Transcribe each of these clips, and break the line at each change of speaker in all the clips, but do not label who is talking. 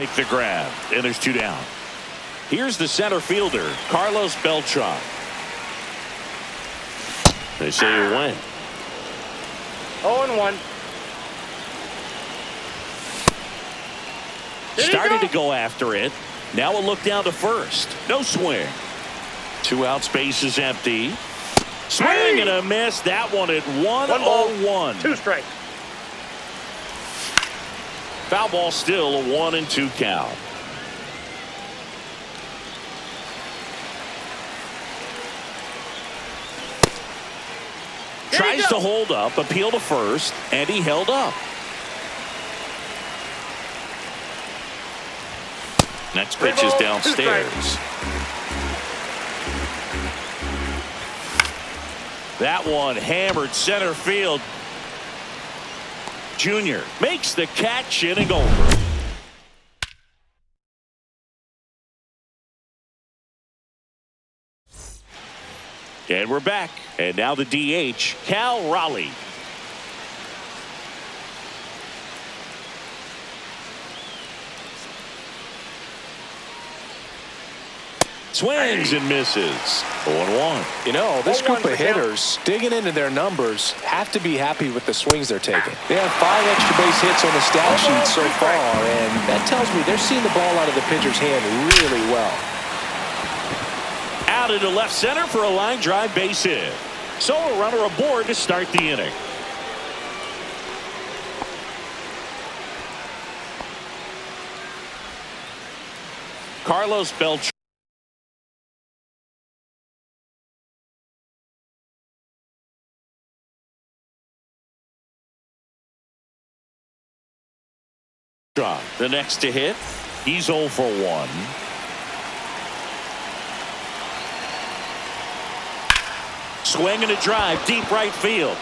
Make the grab, and there's 2 down. Here's the center fielder, Carlos Beltran. They say you win.
0-1.
Started to go after it. Now a look down to first. No swing. 2 outs, base is empty. Swing and a miss. That one at 1-0-1.
2 strikes.
Foul ball, still a 1-2 count. Tries to hold up, appeal to first, and he held up. Next pitch is downstairs. That one hammered center field. Junior makes the catch, inning over. And we're back. And now the DH, Cal Raleigh. Swings and misses. 0-1.
You know, this group of hitters digging into their numbers have to be happy with the swings they're taking. They have 5 extra base hits on the stat sheet so far, and that tells me they're seeing the ball out of the pitcher's hand really well.
Out into left center for a line drive base hit. So a runner aboard to start the inning. Carlos Beltran. The next to hit, he's 0 for 1. Swing and a drive, deep right field.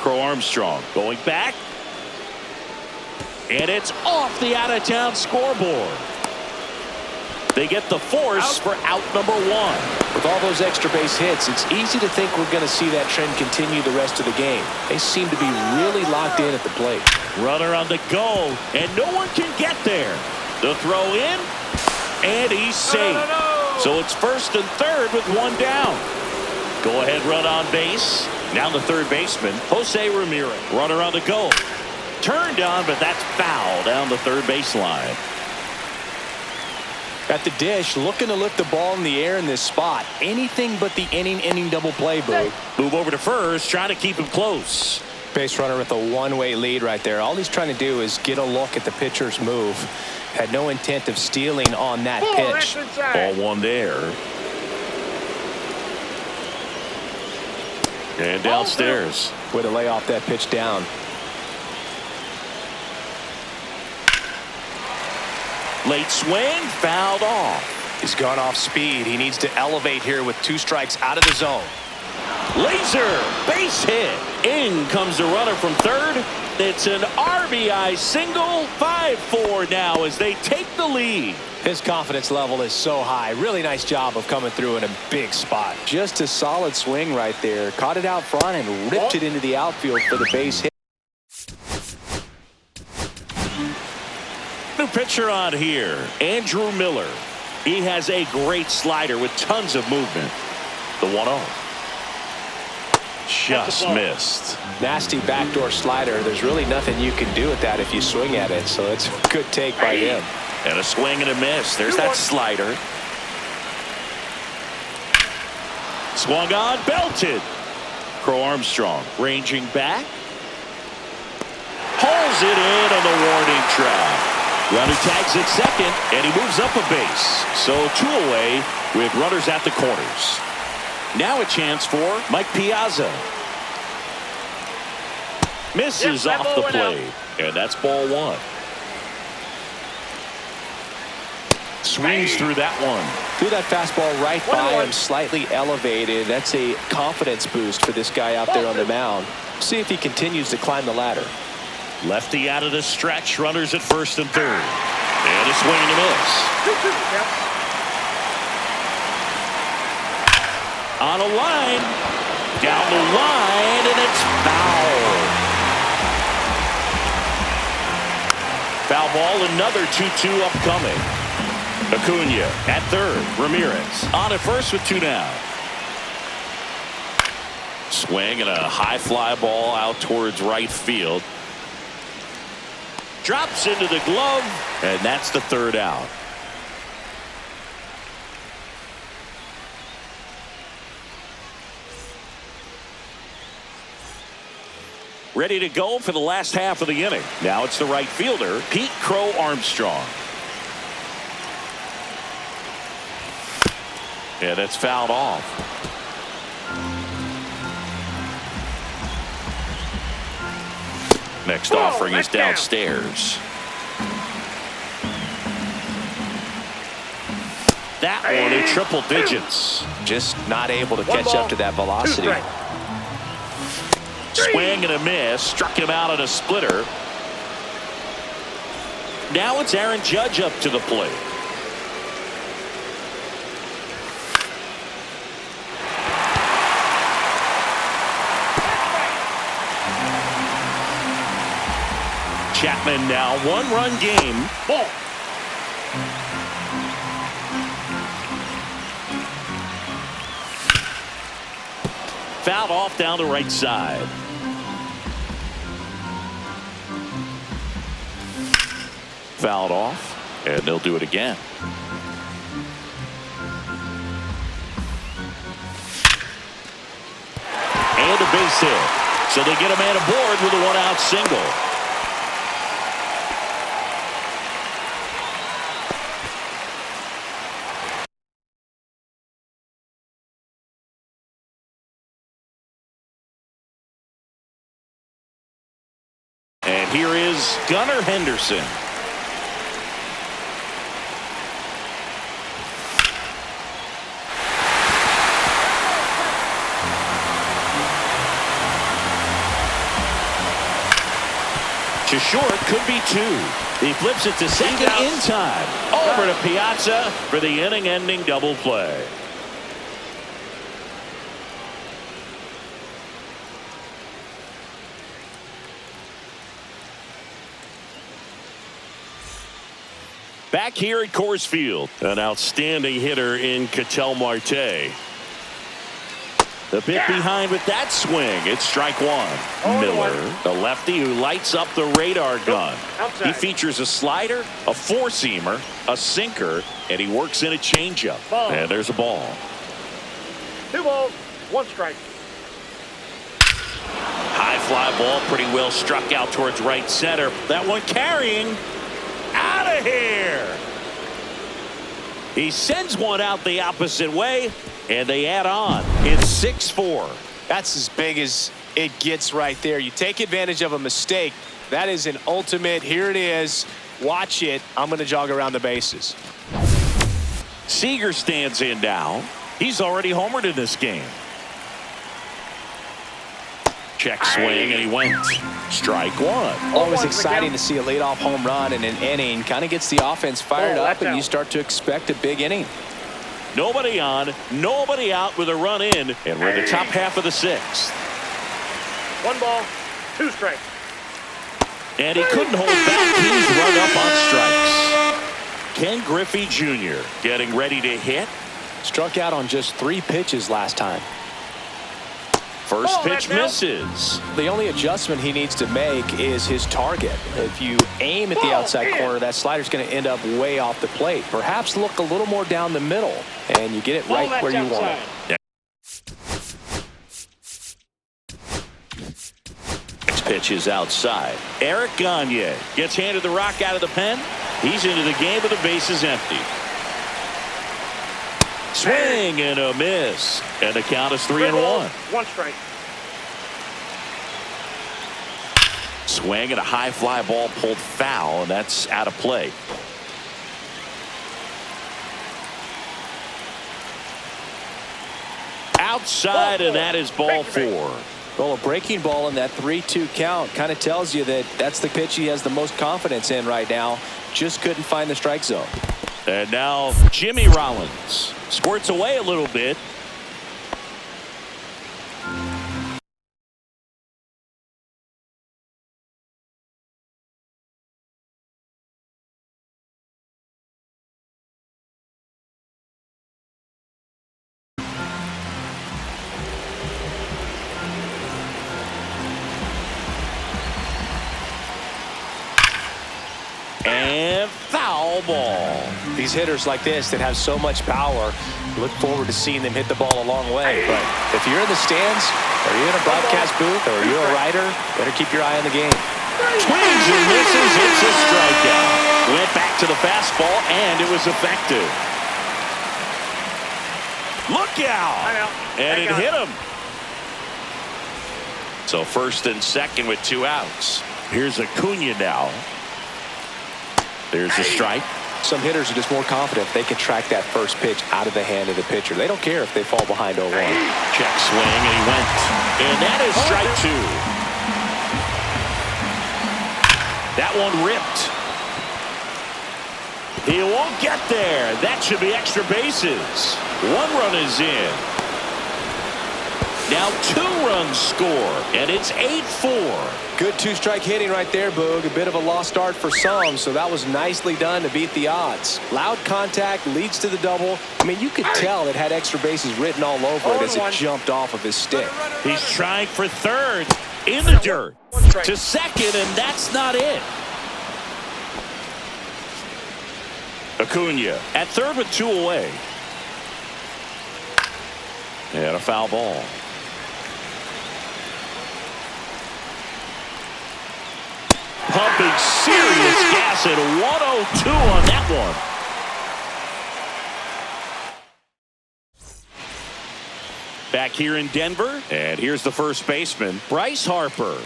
Crow Armstrong going back. And it's off the out-of-town scoreboard. They get the force for out number 1.
With all those extra base hits, it's easy to think we're going to see that trend continue the rest of the game. They seem to be really locked in at the plate.
Runner on the go, and no one can get there. The throw in, and he's safe. So it's first and third with 1 down. Go ahead run on base. Now the third baseman, Jose Ramirez. Runner on the go. Turned on, but that's foul down the third baseline.
At the dish, looking to lift the ball in the air in this spot. Anything but the inning double play, Boo.
Move over to first, trying to keep him close.
Base runner with a one-way lead right there. All he's trying to do is get a look at the pitcher's move. Had no intent of stealing on that pitch.
Ball 1 there. And downstairs.
Way to lay off that pitch down.
Late swing, fouled off.
He's gone off speed. He needs to elevate here with 2 strikes out of the zone.
Laser, base hit. In comes the runner from third. It's an RBI single. 5-4 now as they take the lead.
His confidence level is so high. Really nice job of coming through in a big spot. Just a solid swing right there. Caught it out front and ripped it into the outfield for the base hit.
New pitcher on here, Andrew Miller. He has a great slider with tons of movement. The 1-0. Just missed.
Nasty backdoor slider. There's really nothing you can do with that if you swing at it. So it's a good take by him.
And a swing and a miss. There's that slider. Swung on, belted. Crow Armstrong ranging back. Pulls it in on the warning track. Runner tags at second, and he moves up a base. So 2 away with runners at the corners. Now a chance for Mike Piazza. Misses off the plate, and that's ball 1. Swings through that one.
Threw that fastball right by him, slightly elevated. That's a confidence boost for this guy out there on the mound. See if he continues to climb the ladder.
Lefty out of the stretch, runners at first and third. And a swing and a miss. On a line, down the line, and it's foul. Foul ball, another 2-2 upcoming. Acuna at third. Ramirez on at first with 2 down. Swing and a high fly ball out towards right field. Drops into the glove, and that's the 3rd out. Ready to go for the last half of the inning. Now it's the right fielder, Pete Crow Armstrong. Yeah, that's fouled off. Next offering is downstairs. That one in triple digits.
Just not able to catch up to that velocity.
Swing and a miss. Struck him out on a splitter. Now it's Aaron Judge up to the plate. Chapman now 1-run game. Ball. Fouled off down the right side. Fouled off, and they'll do it again. And a base hit. So they get a man aboard with a 1-out single. And here is Gunnar Henderson. To short, could be 2. He flips it to second in time. Over to Piazza for the inning-ending double play. Back here at Coors Field, an outstanding hitter in Ketel Marte. The bit behind with that swing. It's strike 1. Miller, the lefty who lights up the radar gun. He features a slider, a four-seamer, a sinker, and he works in a changeup. And there's a ball.
2 balls, 1 strike.
High fly ball, pretty well struck out towards right center. That one carrying. Out of here. He sends one out the opposite way, and they add on. It's 6-4.
That's as big as it gets right there. You take advantage of a mistake. That is an ultimate. Here it is. Watch it. I'm going to jog around the bases.
Seager stands in now. He's already homered in this game. Check swing, and he went. Strike 1.
Always exciting to see a leadoff home run in an inning. Kind of gets the offense fired up, and you start to expect a big inning.
Nobody on, nobody out with a run in, and we're in the top half of the 6th.
1 ball, 2 strikes.
And he couldn't hold back. He's run up on strikes. Ken Griffey Jr. getting ready to hit.
Struck out on just 3 pitches last time.
First pitch misses.
The only adjustment he needs to make is his target. If you aim at the outside corner, that slider's going to end up way off the plate. Perhaps look a little more down the middle, and you get it right where you want it.
Next pitch is outside. Eric Gagne gets handed the rock out of the pen. He's into the game with the bases empty. Swing and a miss, and the count is 3-1.
1 strike.
Swing and a high fly ball pulled foul, and that's out of play. Outside, and that is ball 4.
Well, a breaking ball in that 3-2 count kind of tells you that that's the pitch he has the most confidence in right now. Just couldn't find the strike zone.
And now Jimmy Rollins squirts away a little bit. And foul ball.
These hitters like this that have so much power, look forward to seeing them hit the ball a long way. But if you're in the stands, or you're in a broadcast booth, or you're a writer, better keep your eye on the game.
Swings and misses. It's a strikeout. Went back to the fastball, and it was effective. Look out. And it hit him. So first and second with 2 outs. Here's Acuna now. There's a strike.
Some hitters are just more confident if they can track that first pitch out of the hand of the pitcher. They don't care if they fall behind 0-1.
Check swing, and he went. And that is strike 2. That one ripped. He won't get there. That should be extra bases. 1 run is in. Now 2 runs score, and it's 8-4.
Good 2-strike hitting right there, Boog. A bit of a lost start for some, so that was nicely done to beat the odds. Loud contact leads to the double. I mean, you could tell it had extra bases written all over it as it jumped off of his stick.
He's trying for third in the dirt to second, and that's not it. Acuna at third with 2 away. And a foul ball. Pumping serious gas at 102 on that one. Back here in Denver, and here's the first baseman, Bryce Harper.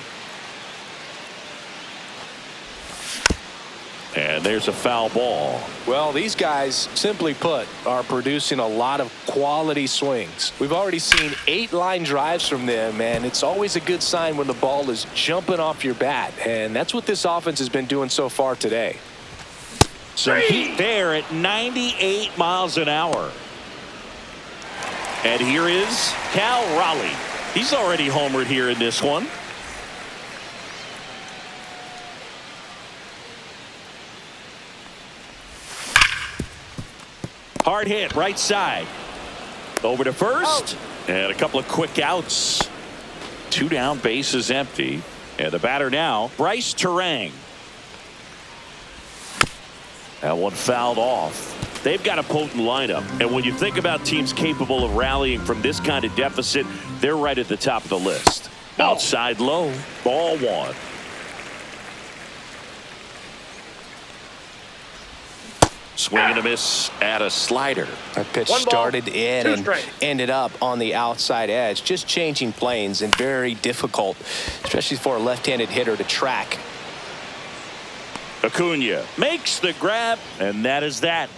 And there's a foul ball.
Well, these guys, simply put, are producing a lot of quality swings. We've already seen 8 line drives from them, and it's always a good sign when the ball is jumping off your bat. And that's what this offense has been doing so far today.
Some heat there at 98 miles an hour. And here is Cal Raleigh. He's already homered here in this one. Hard hit right side. Over to first. And a couple of quick outs. 2 down, bases empty. And the batter now, Bryce Terang. That one fouled off. They've got a potent lineup. And when you think about teams capable of rallying from this kind of deficit, they're right at the top of the list. Outside low, ball 1. Swing and a miss at a slider.
That pitch started in and ended up on the outside edge. Just changing planes and very difficult, especially for a left-handed hitter to track.
Acuna makes the grab, and that is that.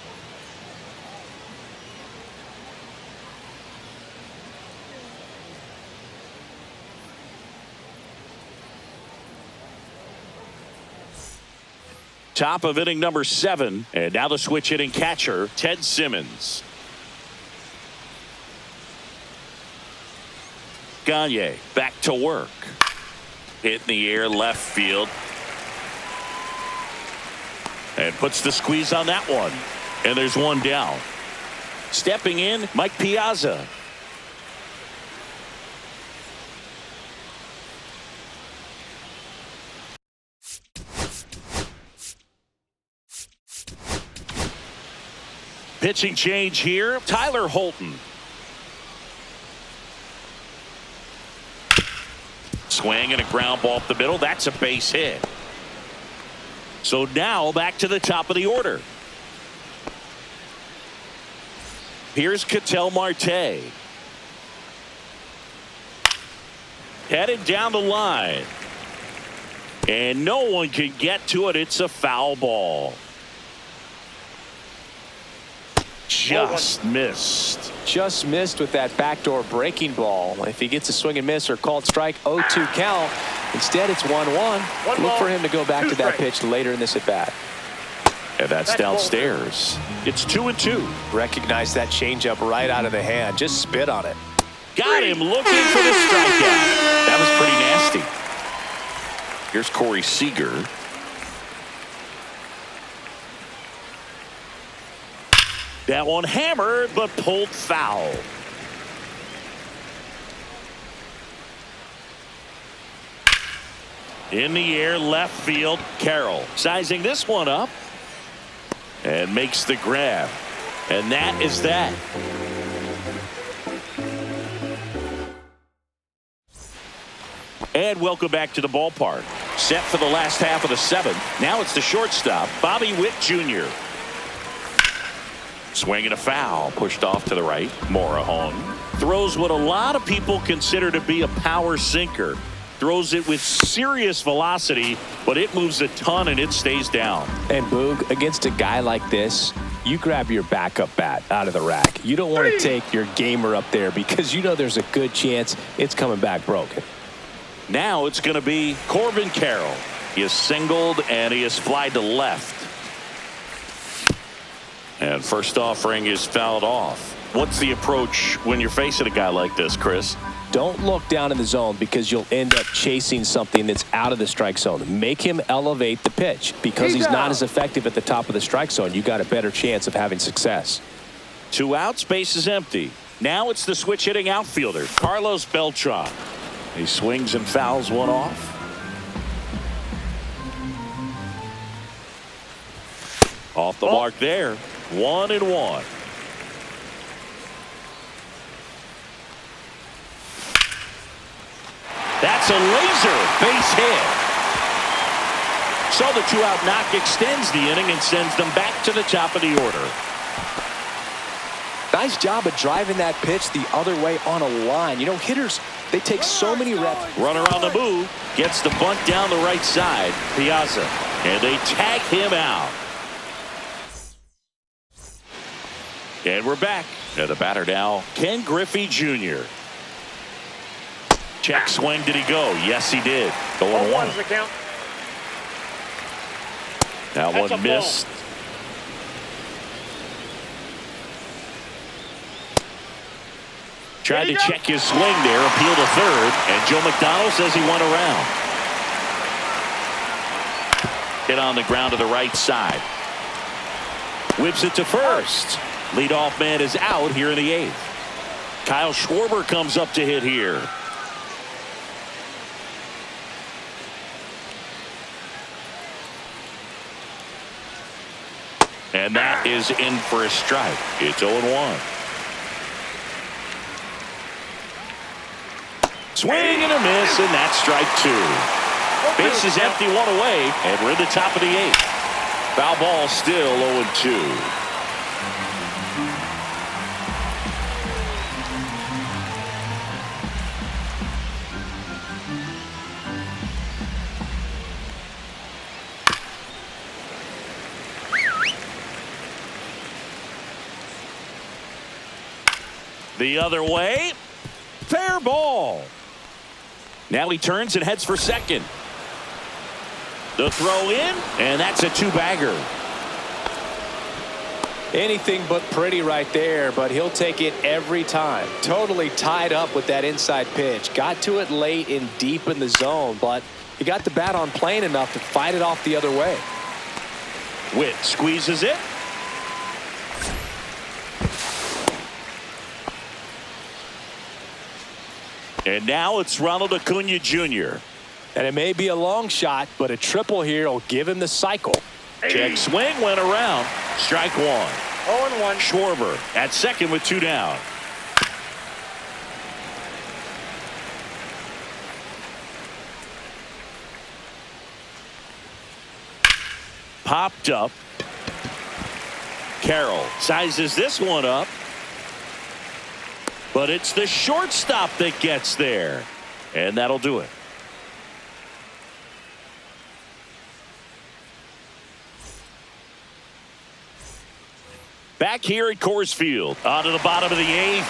Top of inning number 7, and now the switch hitting catcher, Ted Simmons. Gagne back to work. Hit in the air, left field. And puts the squeeze on that one. And there's 1 down. Stepping in, Mike Piazza. Pitching change here, Tyler Holton. Swing and a ground ball up the middle. That's a base hit. So now back to the top of the order. Here's Ketel Marte. Headed down the line. And no one can get to it. It's a foul ball. Just missed.
Just missed with that backdoor breaking ball. If he gets a swing and miss or called strike, 0-2 count. Instead, it's 1-1. Look for him to go back to that pitch later in this at bat.
And that's downstairs. It's 2-2.
Recognize that changeup right out of the hand. Just spit on it.
Got him looking for the strikeout. That was pretty nasty. Here's Corey Seager. That one hammered, but pulled foul. In the air, left field, Carroll. Sizing this one up. and makes the grab. And that is that. And welcome back to the ballpark. Set for the last half of the seventh. Now it's the shortstop, Bobby Witt Jr. Swinging a foul, pushed off to the right. Morejon throws what a lot of people consider to be a power sinker. Throws it with serious velocity, but it moves a ton and it stays down.
And Boog, against a guy like this, you grab your backup bat out of the rack. You don't want to take your gamer up there because you know there's a good chance it's coming back broken.
Now it's going to be Corbin Carroll. He is singled and he is flied to left. And first offering is fouled off. What's the approach when you're facing a guy like this, Chris?
Don't look down in the zone because you'll end up chasing something that's out of the strike zone. Make him elevate the pitch. Because he's not as effective at the top of the strike zone, you got a better chance of having success.
2 outs, base is empty. Now it's the switch hitting outfielder, Carlos Beltran. He swings and fouls one off. Off the mark there. 1-1. That's a laser base hit. So the 2-out knock extends the inning and sends them back to the top of the order.
Nice job of driving that pitch the other way on a line. You know, hitters, they take so many reps.
Runner on the move, gets the bunt down the right side. Piazza, and they tag him out. And we're back. And the batter now, Ken Griffey Jr. Check swing. Did he go? Yes, he did. Going 1.
The count.
That
That's
one missed. Tried to check his swing there, appeal to third, and Joe McDonald says he went around. Hit on the ground to the right side. Whips it to first. Leadoff man is out here in the 8th. Kyle Schwarber comes up to hit here. And that is in for a strike. It's 0-1. Swing and a miss, and that's strike 2. Base is empty, 1 away, and we're in the top of the 8th. Foul ball still 0-2. The other way. Fair ball. Now he turns and heads for second. The throw in, and that's a 2-bagger.
Anything but pretty right there, but he'll take it every time. Totally tied up with that inside pitch. Got to it late and deep in the zone, but he got the bat on plane enough to fight it off the other way.
Witt squeezes it. And now it's Ronald Acuna Jr.
And it may be a long shot, but a triple here will give him the cycle.
Check swing, went around. Strike 1.
0-1.
Schwarber at second with 2 down. Popped up. Carroll sizes this one up. But it's the shortstop that gets there. And that'll do it. Back here at Coors Field. On to the bottom of the 8th.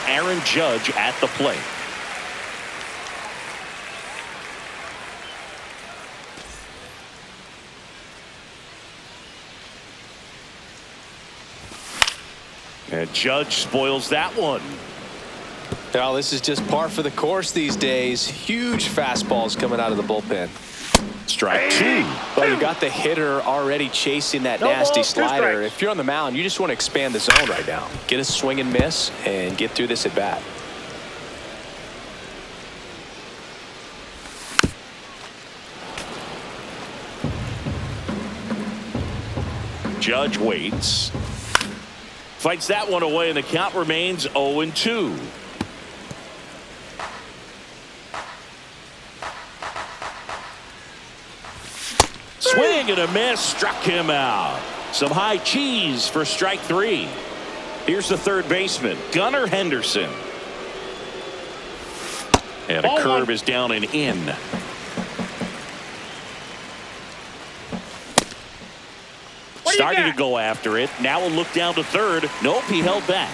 Aaron Judge at the plate. And Judge spoils that one.
Now this is just par for the course these days. Huge fastballs coming out of the bullpen.
Strike two.
Well, you got the hitter already chasing that
No
nasty
ball, 2
slider.
strikes.
If you're on the mound, you just want to expand the zone right now. Get a swing and miss and get through this at bat.
Judge waits. Fights that one away, and the count remains 0-2. Swing and a miss, struck him out. Some high cheese for strike three. Here's the third baseman, Gunnar Henderson. And a curve is down and in. Starting to go after it. Now we'll look down to third. Nope, he held back.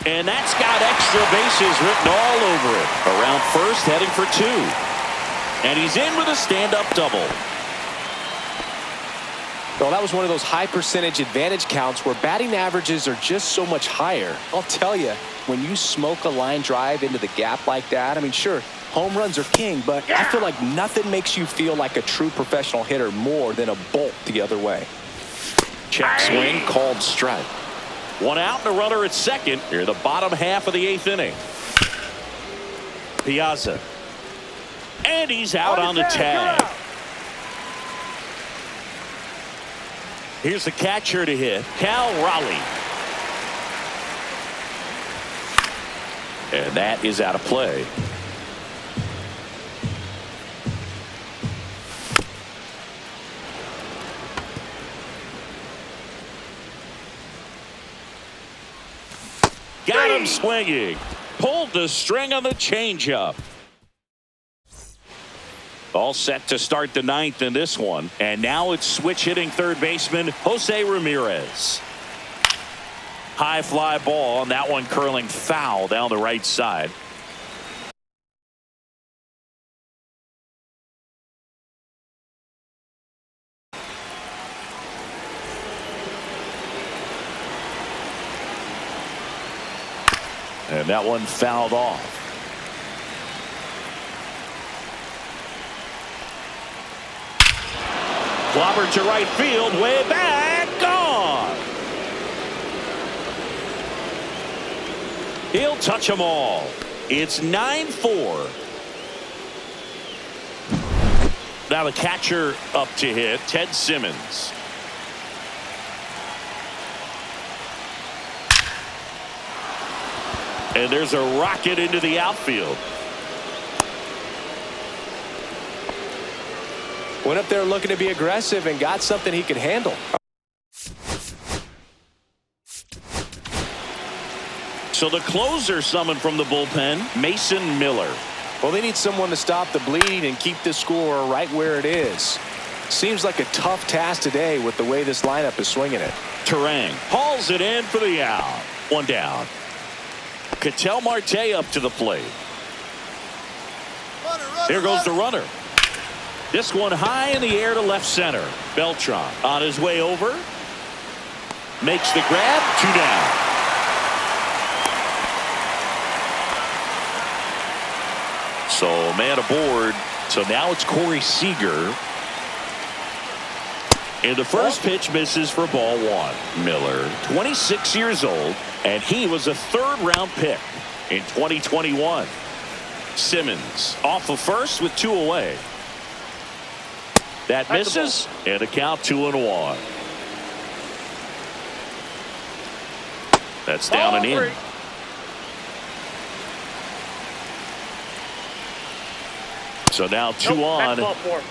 And that's got extra bases written all over it. Around first, heading for two. And he's in with a stand-up double.
Well, that was one of those high percentage advantage counts where batting averages are just so much higher. I'll tell you, when you smoke a line drive into the gap like that, I mean, sure, home runs are king, but I feel like nothing makes you feel like a true professional hitter more than a bolt the other way.
Check swing, called strike. One out and a runner at second. Here, the bottom half of the eighth inning. Piazza. And he's out on the tag. Here's the catcher to hit, Cal Raleigh. And that is out of play. Got him swinging. Pulled the string on the changeup. All set to start the ninth in this one. And now it's switch hitting third baseman Jose Ramirez. High fly ball, and that one curling foul down the right side. And that one fouled off. Clobbered to right field, way back, gone. He'll touch them all. It's 9-4. Now the catcher up to hit, Ted Simmons. And there's a rocket into the outfield.
Went up there looking to be aggressive and got something he could handle.
So the closer summoned from the bullpen, Mason Miller.
Well, they need someone to stop the bleed and keep this score right where it is. Seems like a tough task today with the way this lineup is swinging it.
Terang hauls it in for the out. One down. Ketel Marte up to the plate. Here goes the runner. This one high in the air to left center. Beltran on his way over. Makes the grab. 2 down. So man aboard. So now it's Corey Seager. And the first pitch misses for ball one. Miller, 26 years old, and he was a third-round pick in 2021. Simmons off of first with 2 away. That misses, and a count 2-1. That's down and in. So now 2 on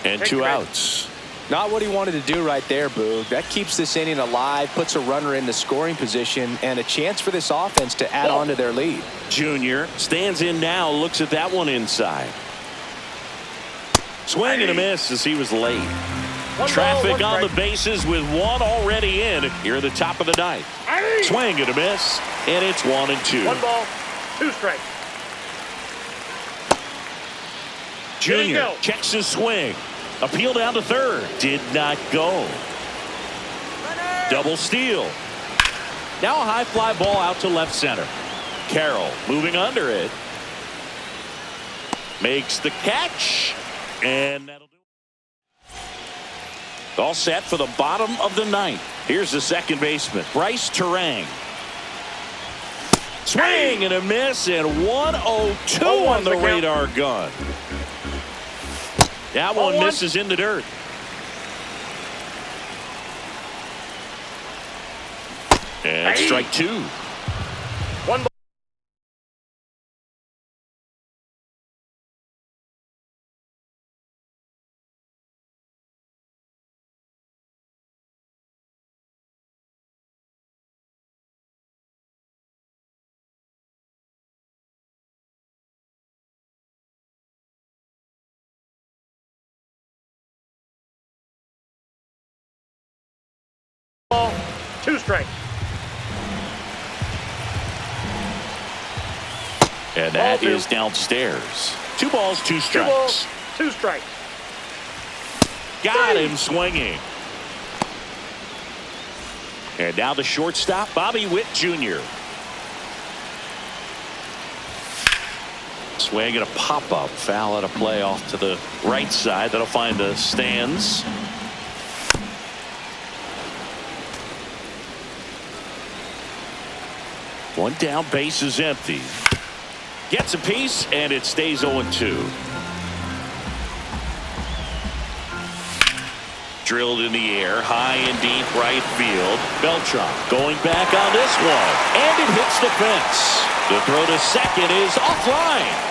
and 2 outs.
Not what he wanted to do right there, Boog. That keeps this inning alive, puts a runner in the scoring position, and a chance for this offense to add on to their lead.
Junior stands in now, looks at that one inside. Swing and a miss as he was late. Traffic on the bases with 1 already in here at the top of the ninth. Swing and a miss, and it's 1-2.
1 ball, 2 strikes.
Junior checks his swing. Appeal down to third. Did not go. Double steal. Now a high fly ball out to left center. Carroll moving under it. Makes the catch. And that'll do it. All set for the bottom of the ninth. Here's the second baseman, Bryce Terang. Swing and a miss, and 102 on the radar gun. That one misses in the dirt. And strike two.
One ball. Ball, two strikes.
And that is downstairs. 2 balls, 2 strikes.
2 balls, 2 strikes.
Got him swinging. And now the shortstop, Bobby Witt Jr. Swing and a pop-up. Foul at a play off to the right side. That'll find the stands. One down, base is empty. Gets a piece, and it stays 0-2. Drilled in the air, high and deep right field. Beltran going back on this one, and it hits the fence. The throw to second is offline.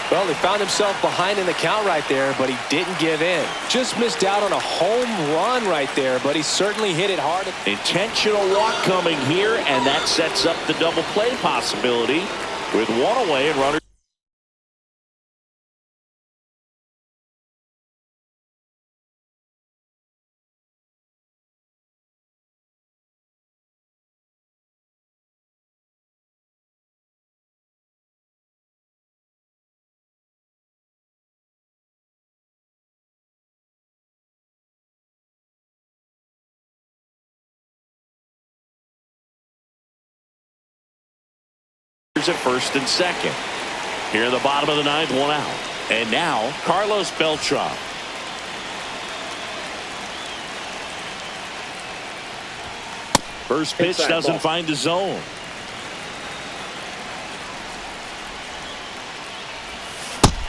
Well, he found himself behind in the count right there, but he didn't give in. Just missed out on a home run right there, but he certainly hit it hard.
Intentional walk coming here, and that sets up the double play possibility with one away and runners. At first and second. Here in the bottom of the ninth, 1 out. And now Carlos Beltran. First pitch doesn't find the zone.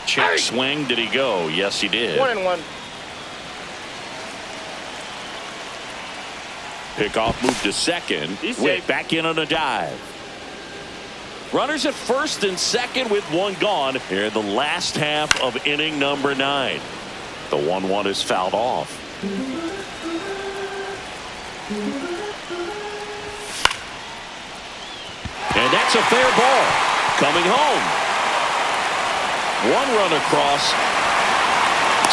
Check swing. Did he go? Yes, he did.
1-1.
Pickoff move to second. Witt back in on a dive. Runners at first and second with 1 gone here in the last half of inning number 9. The 1-1 is fouled off. And that's a fair ball. Coming home. 1 run across.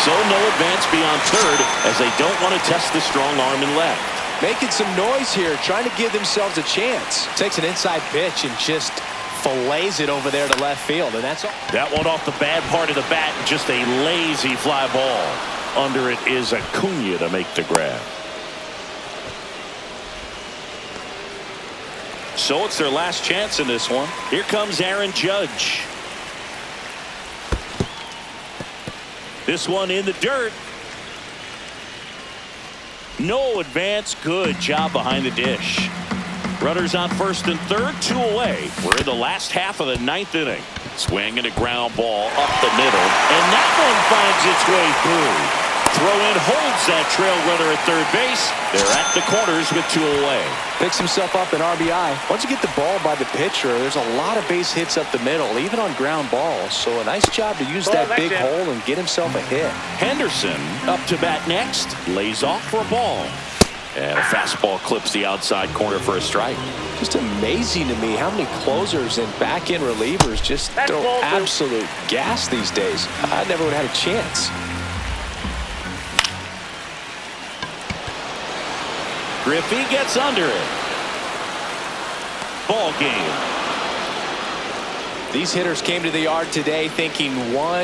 So no advance beyond third as they don't want to test the strong arm in left.
Making some noise here, trying to give themselves a chance. Takes an inside pitch and just fillets it over there to left field, and that's all.
That one off the bad part of the bat, just a lazy fly ball. Under it is Acuna to make the grab. So it's their last chance in this one. Here comes Aaron Judge. This one in the dirt. No advance. Good job behind the dish. Runners on first and third, 2 away. We're in the last half of the 9th inning. Swing and a ground ball up the middle, and that one finds its way through. Throw in holds that trail runner at third base. They're at the corners with 2 away.
Picks himself up an RBI. Once you get the ball by the pitcher, there's a lot of base hits up the middle, even on ground balls. So a nice job to use that big hole and get himself a hit.
Henderson up to bat next. Lays off for a ball. And a fastball clips the outside corner for a strike.
Just amazing to me how many closers and back-end relievers just throw absolute gas these days. I never would have had a chance.
Griffey gets under it. Ball game.
These hitters came to the yard today thinking one